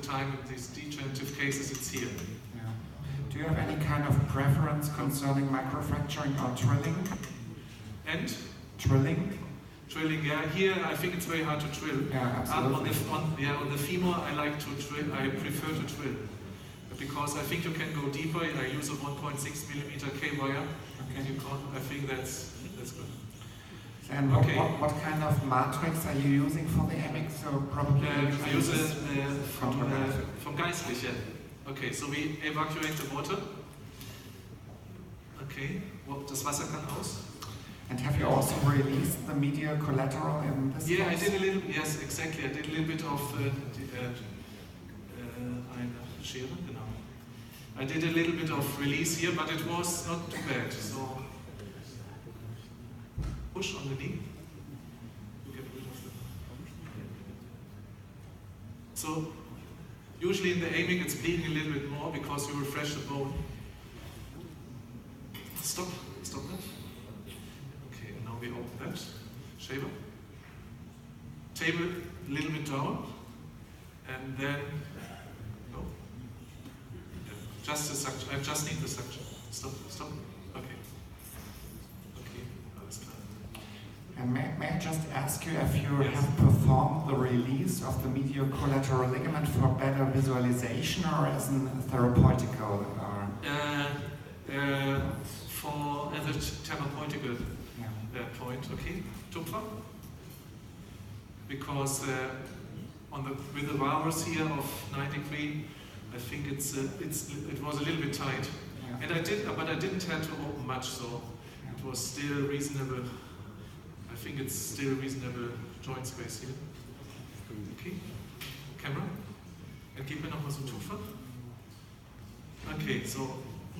time in these degenerative cases, it's here. Yeah. Do you have any kind of preference concerning microfracturing or drilling? And? Drilling? Drilling, yeah. Here, I think it's very hard to drill. Yeah, absolutely. On the femur, I like to drill. I prefer to drill because I think you can go deeper. I use a 1.6 millimeter K-wire, and you can. I think that's good. And what kind of matrix are you using for the Amic? So probably I use it from Geistlich. Yeah. Okay, so we evacuate the water. Okay, das Wasser kann aus. And have you also released the medial collateral in this case? I did a little. Yes, exactly. I did a little bit of Schere, genau. I did a little bit of release here, but it was not too bad. So push on the knee. You get rid of the. So usually in the Amic it's bleeding a little bit more because you refresh the bone. Stop that. Okay, and now we open that. Shaver. Table a little bit down, and then no. Just the suction. I just need the suction. Stop. Okay. Alles klar. And may I just ask you if you have performed the release of the medial collateral ligament for better visualization or as a therapeutical? For as a therapeutical point, okay. Tupfer. Because with the virus here of 93, I think it was a little bit tight, and but I didn't have to open much, so it was still reasonable. I think it's still reasonable joint space here. Okay, camera, and gib mir nochmal so einen Tupfer. Okay, so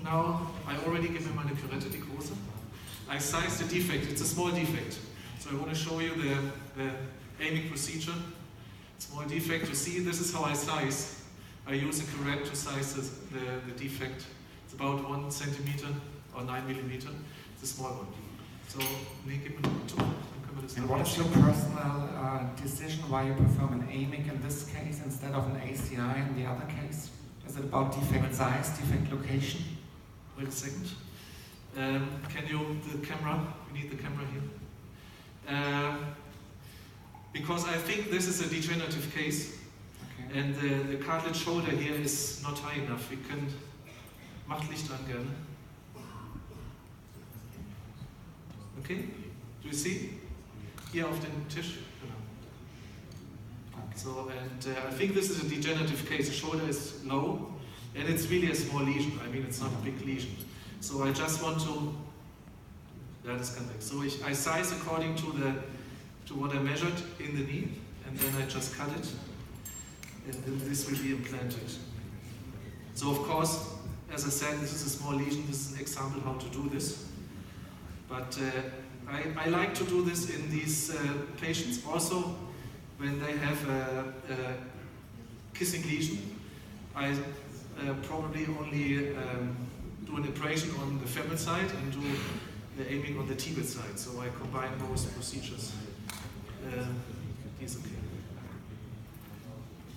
now I already give me meine Kurette, die große. I size the defect. It's a small defect, so I want to show you the Amic procedure. Small defect. You see, this is how I size. I use a curette to size the defect. It's about 1 centimeter or 9 millimeter. It's a small one. So, and what is your personal decision why you perform an Amic in this case instead of an ACI in the other case? Is it about defect size, defect location? Wait a second. Can you, the camera, we need the camera here. Because I think this is a degenerative case, and the cartilage shoulder here is not high enough. We can, macht Licht an gerne. Okay, do you see? Here auf den Tisch. So, and I think this is a degenerative case. The shoulder is low, and it's really a small lesion. I mean, it's not a big lesion. So I just want to, so I size according to what I measured in the knee, and then I just cut it, and then this will be implanted. So of course, as I said, this is a small lesion. This is an example how to do this. But I like to do this in these patients also when they have a kissing lesion. I probably only do an abrasion on the femoral side and do the Amic on the tibial side. So I combine both procedures. Okay.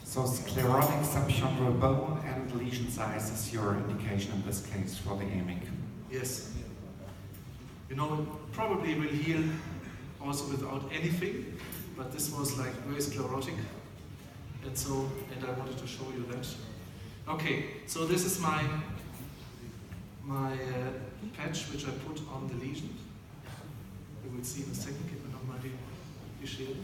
So sclerotic subchondral bone and lesion size is your indication in this case for the Amic? Yes. You know, it probably will heal also without anything, but this was like very sclerotic, and I wanted to show you that. Okay, so this is my patch which I put on the lesion. You will see in a second. Gib mir nochmal die Schere.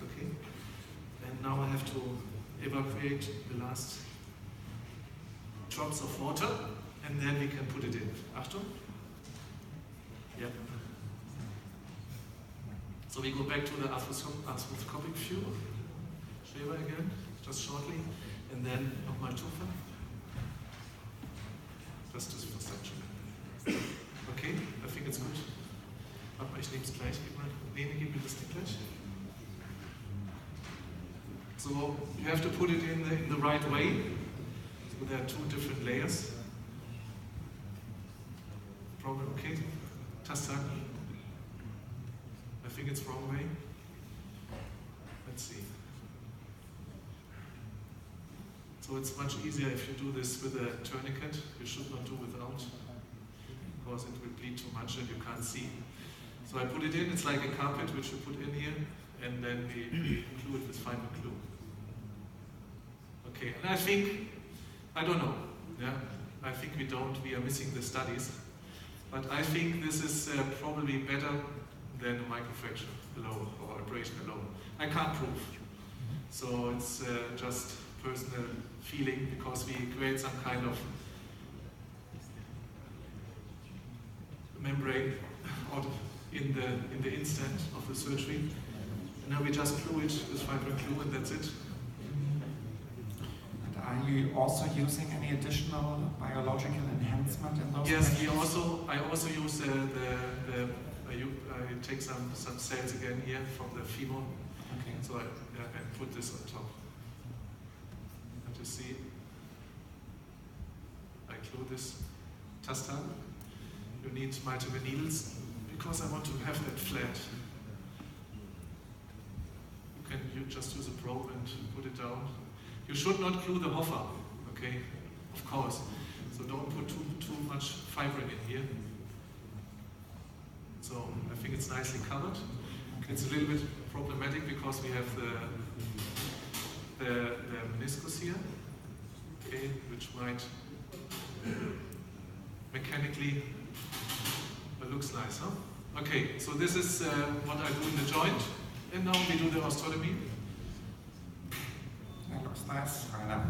Okay, and now I have to evacuate the last drops of water, and then we can put it in. Achtung. Yeah. So we go back to the arthroscopic view. Shaver again, just shortly, and then nochmal Tupfer. Just this for suction. Okay, I think it's good. Aber ich nehme es gleich. Lene, gib mir das nicht gleich. So you have to put it in the right way. So there are two different layers. Problem, okay. Taster. I think it's wrong way. Let's see. So it's much easier if you do this with a tourniquet. You should not do without, because it will bleed too much and you can't see. So I put it in, it's like a carpet which you put in here, and then we glue it with fiber glue. Okay, and I think, I don't know, yeah, I think we are missing the studies, but I think this is probably better than a microfracture alone, or abrasion alone. I can't prove. So it's just personal feeling, because we create some kind of membrane out in the instant of the surgery. And now we just glue it with fiber glue, and that's it. And are you also using any additional biological enhancement in those Yes, patients? I also use I take some cells again here from the femur. Okay. So I put this on top. And you see, I glue this taster. You need multiple needles, because I want to have that flat. You just use a probe and put it down. You should not glue the Hoffer, okay? Of course. So don't put too much fibrin in here. So I think it's nicely covered. It's a little bit problematic because we have the meniscus here, okay, which might mechanically looks nice, huh? Okay, so this is what I do in the joint, and now we do the osteotomy. That looks nice, Rainer.